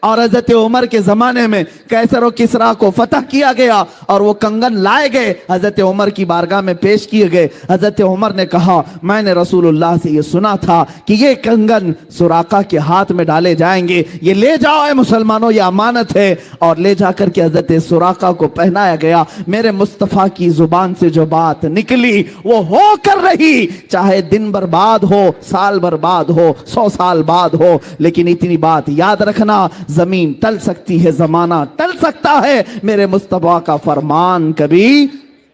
اور حضرت عمر کے زمانے میں کیسر و کسرا کو فتح کیا گیا اور وہ کنگن لائے گئے، حضرت عمر کی بارگاہ میں پیش کیے گئے۔ حضرت عمر نے کہا میں نے رسول اللہ سے یہ سنا تھا کہ یہ کنگن سراقہ کے ہاتھ میں ڈالے جائیں گے، یہ لے جاؤ اے مسلمانوں، یہ امانت ہے۔ اور لے جا کر کے حضرت سراقہ کو پہنایا گیا۔ میرے مصطفیٰ کی زبان سے جو بات نکلی وہ ہو کر رہی، چاہے دن برباد ہو، سال برباد ہو، 100 سال بعد ہو، لیکن اتنی بات یاد رکھنا، زمین ٹل سکتی ہے، زمانہ ٹل سکتا ہے، میرے مصطفیٰ کا فرمان کبھی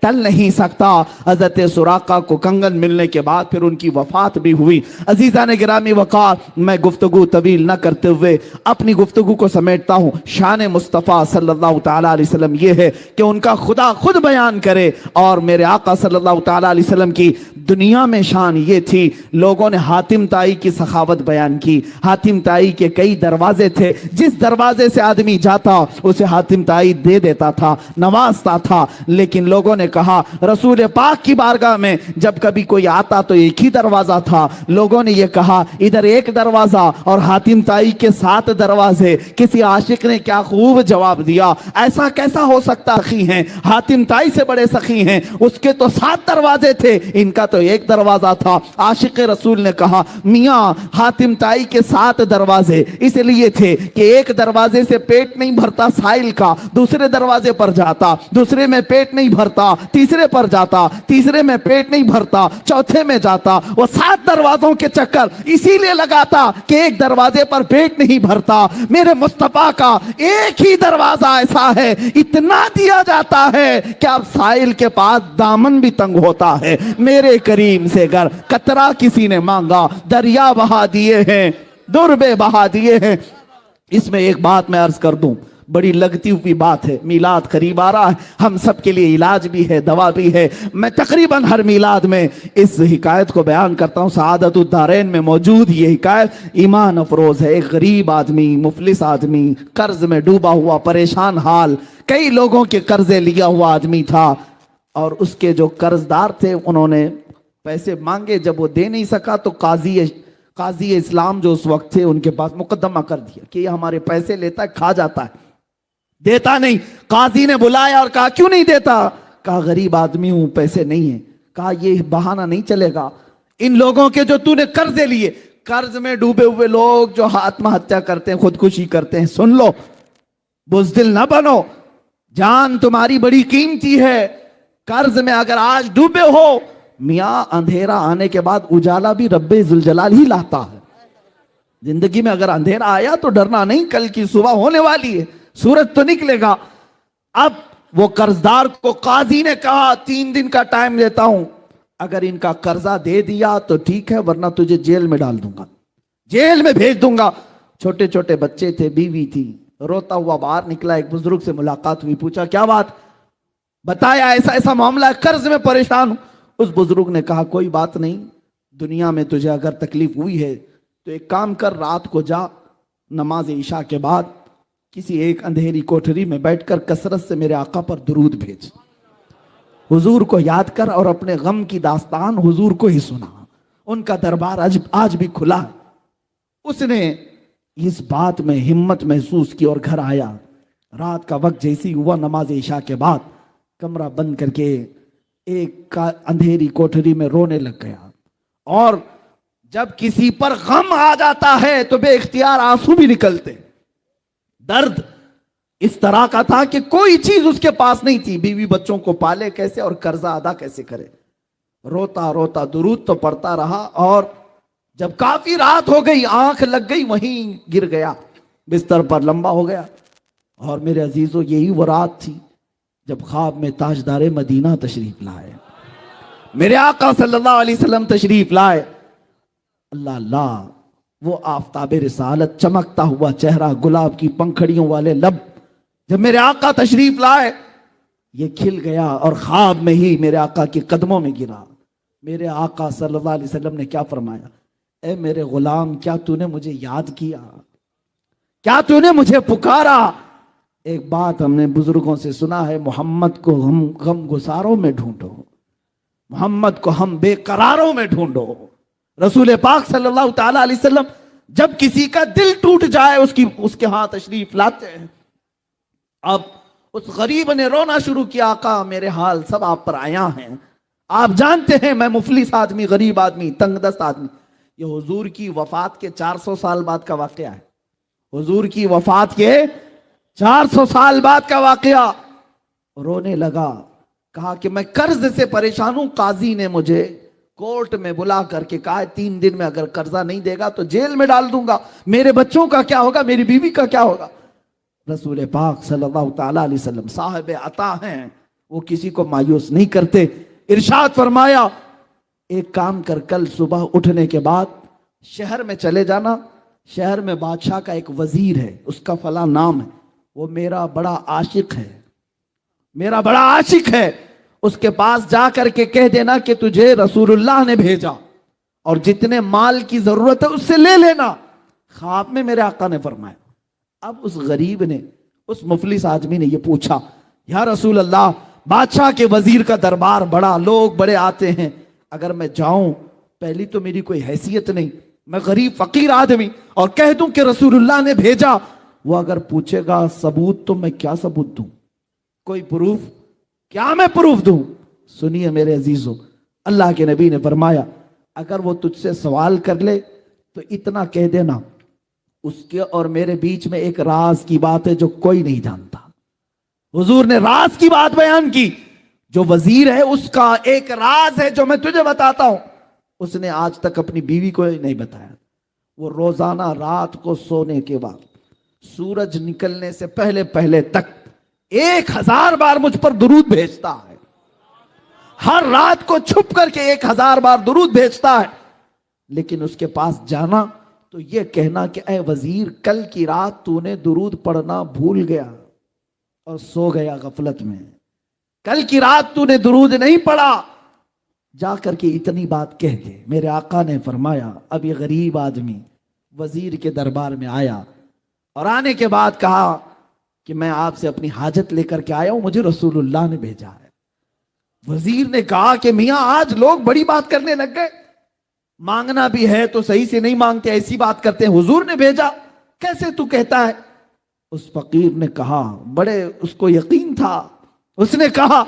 ٹل نہیں سکتا۔ حضرت سراقہ کو کنگن ملنے کے بعد پھر ان کی وفات بھی ہوئی۔ عزیزان گرامی وقار، میں گفتگو طویل نہ کرتے ہوئے اپنی گفتگو کو سمیٹتا ہوں۔ شان مصطفیٰ صلی اللہ تعالیٰ علیہ وسلم یہ ہے کہ ان کا خدا خود بیان کرے، اور میرے آقا صلی اللہ تعالیٰ علیہ وسلم کی دنیا میں شان یہ تھی، لوگوں نے حاتم طائی کی سخاوت بیان کی۔ حاتم طائی کے کئی دروازے تھے، جس دروازے سے آدمی جاتا اسے حاتم طائی دے دیتا تھا، نوازتا تھا، لیکن لوگوں نے کہا رسول پاک کی بارگاہ میں جب کبھی کوئی آتا تو ایک ہی دروازہ تھا۔ لوگوں نے یہ کہا ادھر ایک دروازہ اور حاتم طائی کے 7 دروازے۔ کسی عاشق نے کیا خوب جواب دیا، ایسا کیسا ہو سکتا، سخی ہیں حاتم طائی سے بڑے سخی ہیں، اس کے تو 7 دروازے تھے، ان کا تو ایک دروازہ تھا۔ عاشق رسول نے کہا میاں حاتم طائی کے 7 دروازے اس لیے تھے کہ ایک دروازے سے پیٹ نہیں بھرتا سائل کا، دوسرے دروازے پر جاتا، دوسرے میں پیٹ نہیں بھرتا، تیسرے پر جاتا، تیسرے میں پیٹ نہیں بھرتا، چوتھے میں جاتا۔ وہ 7 دروازوں کے چکر اسی لیے لگاتا کہ ایک دروازے پر پیٹ نہیں بھرتا۔ میرے مصطفیٰ کا ایک ہی دروازہ ایسا ہے، اتنا دیا جاتا ہے کہ اب سائل کے پاس دامن بھی تنگ ہوتا ہے۔ میرے کریم سے گر قطرہ کسی نے مانگا، دریا بہا دیے ہیں، دربے بہا دیے ہیں۔ اس میں ایک بات میں عرض کر دوں، بڑی لگتی ہوئی بات ہے، میلاد قریب آ رہا ہے، ہم سب کے لیے علاج بھی ہے، دوا بھی ہے۔ میں تقریباً ہر میلاد میں اس حکایت کو بیان کرتا ہوں، سعادت الدارین میں موجود یہ حکایت ایمان افروز ہے۔ ایک غریب آدمی، مفلس آدمی، قرض میں ڈوبا ہوا، پریشان حال، کئی لوگوں کے قرضے لیا ہوا آدمی تھا، اور اس کے جو قرض دار تھے انہوں نے پیسے مانگے، جب وہ دے نہیں سکا تو قاضی اسلام جو اس وقت تھے ان کے پاس مقدمہ کر دیا کہ یہ ہمارے پیسے لیتا ہے، کھا جاتا ہے، دیتا نہیں۔ قاضی نے بلایا اور کہا کیوں نہیں دیتا؟ کہا غریب آدمی ہوں، پیسے نہیں ہیں۔ کہا یہ بہانہ نہیں چلے گا، ان لوگوں کے جو تو نے قرضے لیے، قرض میں ڈوبے ہوئے لوگ جو آتم ہتیا کرتے ہیں، خودکشی کرتے ہیں، سن لو، بزدل نہ بنو، جان تمہاری بڑی قیمتی ہے۔ قرض میں اگر آج ڈوبے ہو، میاں اندھیرا آنے کے بعد اجالا بھی رب ذوالجلال ہی لاتا ہے۔ زندگی میں اگر اندھیرا آیا تو ڈرنا نہیں، کل کی صبح ہونے والی ہے، سورج تو نکلے گا۔ اب وہ قرضدار کو قاضی نے کہا 3 دن کا ٹائم دیتا ہوں، اگر ان کا قرضہ دے دیا تو ٹھیک ہے، ورنہ تجھے جیل میں ڈال دوں گا، جیل میں بھیج دوں گا۔ چھوٹے چھوٹے بچے تھے، بیوی تھی، روتا ہوا باہر نکلا، ایک بزرگ سے ملاقات ہوئی، پوچھا کیا بات، بتایا ایسا ایسا معاملہ ہے، قرض میں پریشان ہوں۔ اس بزرگ نے کہا کوئی بات نہیں، دنیا میں تجھے اگر تکلیف ہوئی ہے تو ایک کام کر، رات کو جا، نماز عشاء کے بعد کسی ایک اندھیری کوٹھری میں بیٹھ کر کثرت سے میرے آقا پر درود بھیج، حضور کو یاد کر اور اپنے غم کی داستان حضور کو ہی سنا، ان کا دربار آج بھی کھلا ہے۔ اس نے اس بات میں ہمت محسوس کی اور گھر آیا، رات کا وقت جیسی ہوا، نماز عشاء کے بعد کمرہ بند کر کے ایک اندھیری کوٹھری میں رونے لگ گیا۔ اور جب کسی پر غم آ جاتا ہے تو بے اختیار آنسو بھی نکلتے۔ درد اس طرح کا تھا کہ کوئی چیز اس کے پاس نہیں تھی، بیوی بچوں کو پالے کیسے اور قرضہ ادا کیسے کرے۔ روتا روتا درود تو پڑتا رہا، اور جب کافی رات ہو گئی، آنکھ لگ گئی، وہیں گر گیا، بستر پر لمبا ہو گیا۔ اور میرے عزیزو یہی وہ رات تھی جب خواب میں تاجدار مدینہ تشریف لائے، میرے آقا صلی اللہ علیہ وسلم تشریف لائے۔ اللہ اللہ، وہ آفتاب رسالت، چمکتا ہوا چہرہ، گلاب کی پنکھڑیوں والے لب، جب میرے آقا تشریف لائے یہ کھل گیا، اور خواب میں ہی میرے آقا کے قدموں میں گرا۔ میرے آقا صلی اللہ علیہ وسلم نے کیا فرمایا، اے میرے غلام، کیا تو نے مجھے یاد کیا، کیا تو نے مجھے پکارا؟ ایک بات ہم نے بزرگوں سے سنا ہے، محمد کو ہم غم گساروں میں ڈھونڈو، محمد کو ہم بے قراروں میں ڈھونڈو۔ رسول پاک صلی اللہ تعالیٰ علیہ وسلم جب کسی کا دل ٹوٹ جائے اس کے ہاں تشریف لاتے ہیں. اب اس غریب نے رونا شروع کیا, آقا میرے حال سب آپ پر آیا ہیں, آپ جانتے ہیں میں مفلس آدمی, غریب آدمی, تنگ دست آدمی. یہ حضور کی وفات کے 400 سال بعد کا واقعہ ہے. حضور کی وفات کے 400 سال بعد کا واقعہ. رونے لگا, کہا کہ میں قرض سے پریشان ہوں, قاضی نے مجھے کورٹ میں بلا کر کے کہا 3 دن میں اگر قرضہ نہیں دے گا تو جیل میں ڈال دوں گا, میرے بچوں کا کیا ہوگا, میری بیوی کا کیا ہوگا. رسول پاک صلی اللہ تعالی علیہ وسلم صاحب عطا ہیں, وہ کسی کو مایوس نہیں کرتے. ارشاد فرمایا ایک کام کر, کل صبح اٹھنے کے بعد شہر میں چلے جانا, شہر میں بادشاہ کا ایک وزیر ہے, اس کا فلاں نام ہے, وہ میرا بڑا عاشق ہے, میرا بڑا عاشق ہے, اس کے پاس جا کر کے کہہ دینا کہ تجھے رسول اللہ نے بھیجا اور جتنے مال کی ضرورت ہے اس سے لے لینا. خواب میں میرے آقا نے فرمایا. اب اس غریب نے, اس مفلس آدمی نے یہ پوچھا, یا رسول اللہ بادشاہ کے وزیر کا دربار بڑا, لوگ بڑے آتے ہیں, اگر میں جاؤں, پہلی تو میری کوئی حیثیت نہیں, میں غریب فقیر آدمی, اور کہہ دوں کہ رسول اللہ نے بھیجا, وہ اگر پوچھے گا ثبوت تو میں کیا ثبوت دوں, کوئی پروف, کیا میں پروف دوں. سنیے میرے عزیزو, اللہ کے نبی نے فرمایا اگر وہ تجھ سے سوال کر لے تو اتنا کہہ دینا اس کے اور میرے بیچ میں ایک راز کی بات ہے جو کوئی نہیں جانتا. حضور نے راز کی بات بیان کی, جو وزیر ہے اس کا ایک راز ہے جو میں تجھے بتاتا ہوں, اس نے آج تک اپنی بیوی کو نہیں بتایا. وہ روزانہ رات کو سونے کے بعد سورج نکلنے سے پہلے تک 1000 بار مجھ پر درود بھیجتا ہے. ہر رات کو چھپ کر کے 1000 بار درود بھیجتا ہے. لیکن اس کے پاس جانا تو یہ کہنا کہ اے وزیر, کل کی رات تو نے درود پڑھنا بھول گیا اور سو گیا غفلت میں, کل کی رات تو نے درود نہیں پڑھا, جا کر کے اتنی بات کہہ دے. میرے آقا نے فرمایا اب یہ غریب آدمی وزیر کے دربار میں آیا, اور آنے کے بعد کہا کہ میں آپ سے اپنی حاجت لے کر کے آیا ہوں, مجھے رسول اللہ نے بھیجا ہے. وزیر نے کہا کہ میاں آج لوگ بڑی بات کرنے لگ گئے, مانگنا بھی ہے تو صحیح سے نہیں مانگتے, ایسی بات کرتے ہیں, حضور نے بھیجا, کیسے تو کہتا ہے. اس فقیر نے کہا, بڑے اس کو یقین تھا, اس نے کہا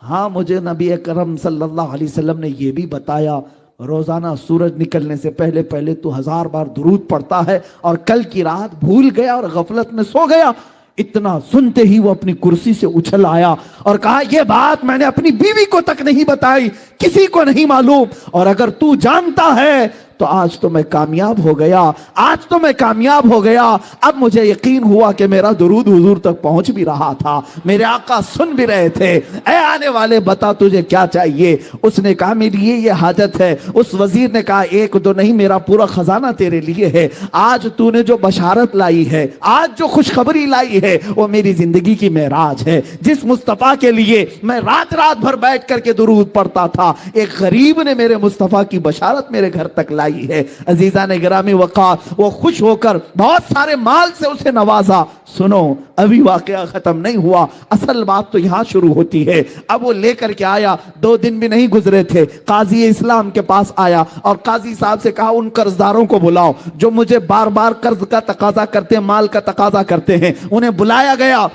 ہاں مجھے نبی اکرم صلی اللہ علیہ وسلم نے یہ بھی بتایا, روزانہ سورج نکلنے سے پہلے تو 1000 بار درود پڑھتا ہے, اور کل کی رات بھول گیا اور غفلت میں سو گیا. اتنا سنتے ہی وہ اپنی کرسی سے اچھل آیا اور کہا یہ بات میں نے اپنی بیوی کو تک نہیں بتائی, کسی کو نہیں معلوم, اور اگر تو جانتا ہے تو آج تو میں کامیاب ہو گیا, آج تو میں کامیاب ہو گیا. اب مجھے یقین ہوا کہ میرا درود حضور تک پہنچ بھی رہا تھا, میرے آقا سن بھی رہے تھے. اے آنے والے بتا تجھے کیا چاہیے. اس نے کہا میری یہ حاجت ہے. اس وزیر نے کہا ایک دو نہیں, میرا پورا خزانہ تیرے لیے ہے. آج تو نے جو بشارت لائی ہے, آج جو خوشخبری لائی ہے, وہ میری زندگی کی معراج ہے. جس مصطفیٰ کے لیے میں رات بھر بیٹھ کر کے درود پڑھتا تھا, ایک غریب نے میرے مصطفیٰ کی بشارت میرے گھر تک لائی ہے. عزیزان گرامی وقار, وہ خوش ہو کر بہت سارے مال سے اسے نوازا. سنو ابھی واقعہ ختم نہیں ہوا, اصل بات تو یہاں شروع ہوتی ہے. اب وہ لے کر کے آیا, 2 دن بھی نہیں گزرے تھے, قاضی اسلام کے پاس آیا اور قاضی صاحب سے کہا ان قرضداروں کو بلاؤ جو مجھے بار بار قرض کا تقاضا کرتے ہیں, مال کا تقاضا کرتے ہیں. انہیں بلایا گیا.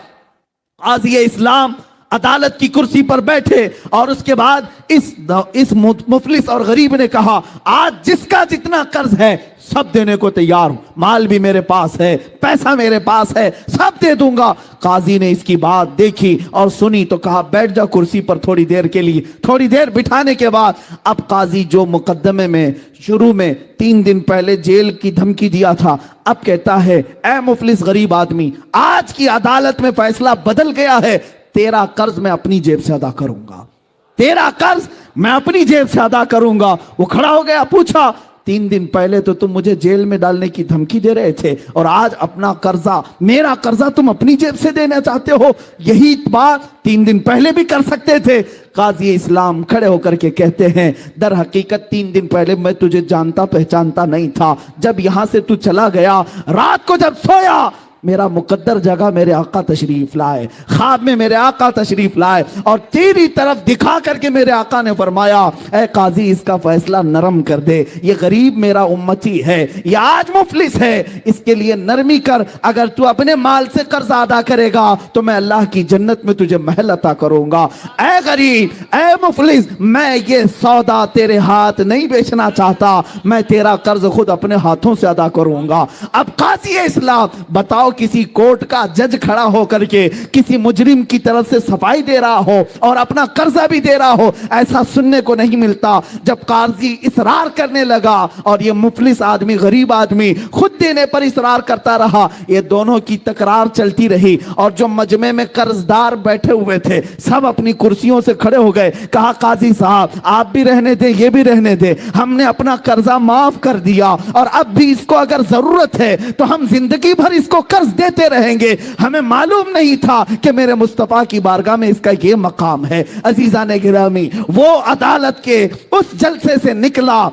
قاضی اسلام عدالت کی کرسی پر بیٹھے اور اس کے بعد اس مفلس اور غریب نے کہا آج جس کا جتنا قرض ہے سب دینے کو تیار ہوں, مال بھی میرے پاس ہے, پیسہ میرے پاس ہے, سب دے دوں گا. قاضی نے اس کی بات دیکھی اور سنی تو کہا بیٹھ جا کرسی پر تھوڑی دیر کے لیے. تھوڑی دیر بٹھانے کے بعد اب قاضی جو مقدمے میں شروع میں 3 دن پہلے جیل کی دھمکی دیا تھا, اب کہتا ہے اے مفلس غریب آدمی, آج کی عدالت میں فیصلہ بدل گیا ہے, تیرا قرض میں اپنی جیب سے ادا کروں گا, تیرا قرض میں اپنی جیب سے ادا کروں گا. وہ کھڑا ہو گیا, پوچھا 3 دن پہلے تو تم مجھے جیل میں ڈالنے کی دھمکی دے رہے تھے اور آج اپنا قرضہ, میرا قرضہ تم اپنی جیب سے دینا چاہتے ہو, یہی بات 3 دن پہلے بھی کر سکتے تھے. قاضی اسلام کھڑے ہو کر کے کہتے ہیں در حقیقت 3 دن پہلے میں تجھے جانتا پہچانتا نہیں تھا, جب یہاں سے تو چلا گیا, رات کو جب سویا میرا مقدر جگہ میرے آقا تشریف لائے، خواب میں میرے آقا تشریف لائے اور تیری طرف دکھا کر کے میرے آقا نے فرمایا اے قاضی اس کا فیصلہ نرم کر دے، یہ غریب میرا امتی ہے، یہ آج مفلس ہے، اس کے لیے نرمی کر، اگر تو اپنے مال سے قرض ادا کرے گا تو میں اللہ کی جنت میں تجھے محل عطا کروں گا۔ اے غریب، اے مفلس، میں یہ سودا تیرے ہاتھ نہیں بیچنا چاہتا، میں تیرا قرض خود اپنے ہاتھوں سے ادا کروں گا۔ اب قاضی اسلام بتاؤ، کسی کورٹ کا جج کھڑا ہو کر کے کسی مجرم کی طرف سے صفائی دے رہا ہو اور اپنا قرضہ بھی دے رہا ہو، ایسا سننے کو نہیں ملتا۔ جب قاضی اصرار کرنے لگا اور یہ مفلس آدمی، غریب آدمی خود دینے پر اصرار کرتا رہا، یہ دونوں کی تکرار چلتی رہی اور جو مجمع میں قرض دار بیٹھے ہوئے تھے سب اپنی کرسیوں سے کھڑے ہو گئے، کہا قاضی صاحب آپ بھی رہنے دیں، یہ بھی رہنے دیں، ہم نے اپنا قرضہ معاف کر دیا اور اب بھی اس کو اگر ضرورت ہے تو ہم زندگی بھر اس کو قرض دیتے رہیں گے، ہمیں معلوم نہیں تھا کہ میرے مصطفیٰ کی بارگاہ میں اس کا یہ مقام ہے۔ عزیزان گرامی، وہ عدالت کے اس جلسے سے نکلا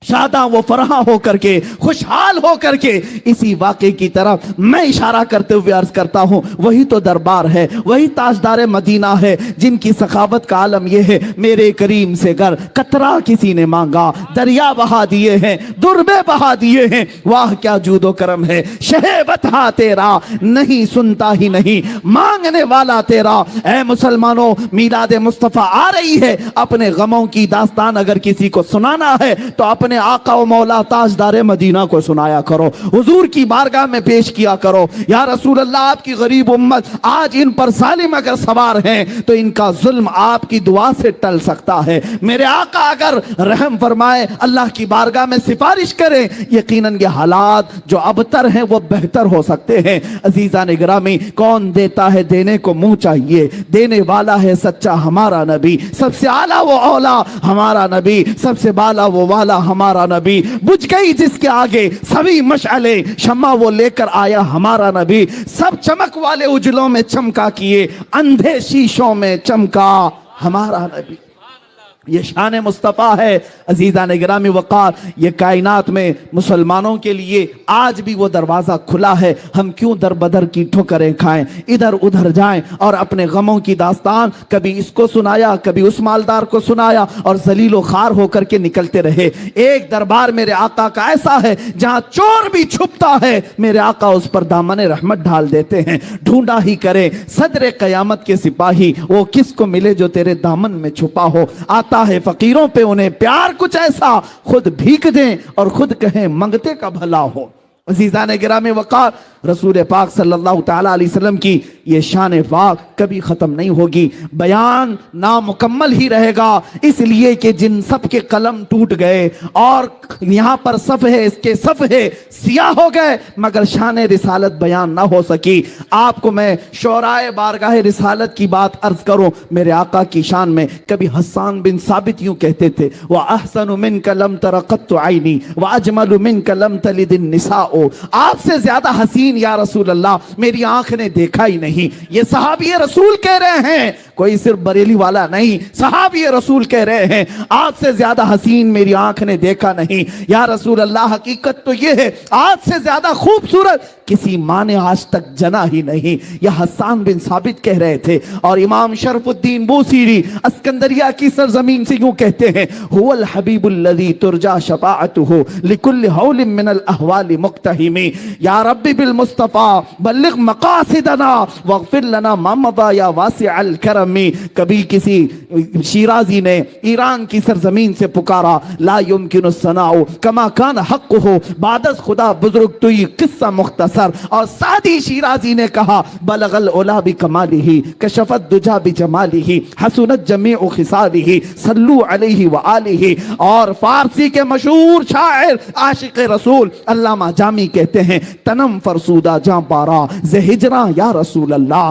شاداں و فرحاں ہو کر کے، خوشحال ہو کر کے، اسی واقعے کی طرف میں اشارہ کرتے ہوئے عرض کرتا ہوں، وہی تو دربار ہے، وہی تاجدار مدینہ ہے جن کی سخاوت کا عالم یہ ہے، میرے کریم سے گر قطرہ کسی نے مانگا دریا بہا دیے ہیں، دربے بہا دیے ہیں، واہ کیا جود و کرم ہے، شہ بتا تیرا نہیں سنتا ہی نہیں مانگنے والا تیرا۔ اے مسلمانوں، میلاد مصطفیٰ آ رہی ہے، اپنے غموں کی داستان اگر کسی کو سنانا ہے تو اپنے آقا و مولا تاجدار مدینہ کو سنایا کرو، حضور کی بارگاہ میں پیش کیا کرو، یا رسول اللہ آپ کی غریب امت آج ان پر ظالم اگر سوار ہیں تو ان کا ظلم آپ کی دعا سے ٹل سکتا ہے، میرے آقا اگر رحم فرمائے اللہ کی بارگاہ میں سفارش کریں، یقیناً یہ حالات جو ابتر ہیں وہ بہتر ہو سکتے ہیں۔ عزیزان گرامی، کون دیتا ہے دینے کو منہ چاہیے، دینے والا ہے سچا ہمارا نبی، سب سے اعلیٰ وہ اولا ہمارا نبی، سب سے بالا وہ والا ہمارا نبی، بجھ گئی جس کے آگے سبھی مشعلیں، شمع وہ لے کر آیا ہمارا نبی، سب چمک والے اجلوں میں چمکا کیے، اندھے شیشوں میں چمکا ہمارا نبی۔ یہ شان مصطفیٰ ہے۔ عزیزان گرامی وقار، یہ کائنات میں مسلمانوں کے لیے آج بھی وہ دروازہ کھلا ہے، ہم کیوں در بدر کی ٹھوکریں کھائیں، ادھر ادھر جائیں اور اپنے غموں کی داستان کبھی اس کو سنایا، کبھی اس مالدار کو سنایا اور ذلیل و خوار ہو کر کے نکلتے رہے۔ ایک دربار میرے آقا کا ایسا ہے جہاں چور بھی چھپتا ہے، میرے آقا اس پر دامن رحمت ڈھال دیتے ہیں۔ ڈھونڈا ہی کرے صدر قیامت کے سپاہی، وہ کس کو ملے جو تیرے دامن میں چھپا ہو، آتا ہے فقیروں پہ انہیں پیار کچھ ایسا، خود بھیک دیں اور خود کہیں منگتے کا بھلا ہو۔ عزیزان گرامی وقار، رسول پاک صلی اللہ تعالیٰ علیہ وسلم کی یہ شان پاک کبھی ختم نہیں ہوگی، بیان نامکمل ہی رہے گا، اس لیے کہ جن سب کے قلم ٹوٹ گئے اور یہاں پر صفحے اس کے صفحے سیاہ ہو گئے مگر شان رسالت بیان نہ ہو سکی۔ آپ کو میں شعرائے بارگاہ رسالت کی بات عرض کروں، میرے آقا کی شان میں کبھی حسان بن ثابت یوں کہتے تھے، وَأَحْسَنُ مِنْكَ لَمْ تَرَ قَطُّ عَيْنِي وَأَجْمَلُ مِنْكَ لَمْ تَلِدِ النِّسَاءُ، آپ سے زیادہ حسین یا رسول اللہ میری آنکھ نے دیکھا ہی نہیں۔ یہ صحابی رسول کہہ رہے ہیں، کوئی صرف بریلی والا نہیں، صحابی رسول کہہ رہے ہیں آپ سے زیادہ حسین میری آنکھ نے دیکھا نہیں یا رسول اللہ، حقیقت تو یہ ہے آپ سے زیادہ خوبصورت کسی ماں نے آج تک جنا ہی نہیں، یہ حسان بن ثابت کہہ رہے تھے۔ اور امام شرف الدین بوسیری اسکندریہ کی سرزمین سے یوں کہتے ہیں، هو الحبیب الذی ترجا شفاعته لکل حول من الاحوال مقتحم، یا رب بالمصطفیٰ بلغ مقاصدنا واغفر لنا ما مضى یا واسع الکرم۔ کبھی کسی شیرازی نے ایران کی سرزمین سے پکارا، لا يمكن الثناء كما كان حقه بعد خدا بزرگ توئی قصہ مختصر، اور سعدی شیرازی نے کہا، بلغ العلا بکمالہ کشف الدجا بجمالہ حسنت جمیع خصالہ صلو علیہ وآلہ۔ اور فارسی کے مشہور شاعر عاشق رسول علامہ جامی کہتے ہیں، تنم فرسودہ جاں پارا ز ہجراں یا رسول اللہ،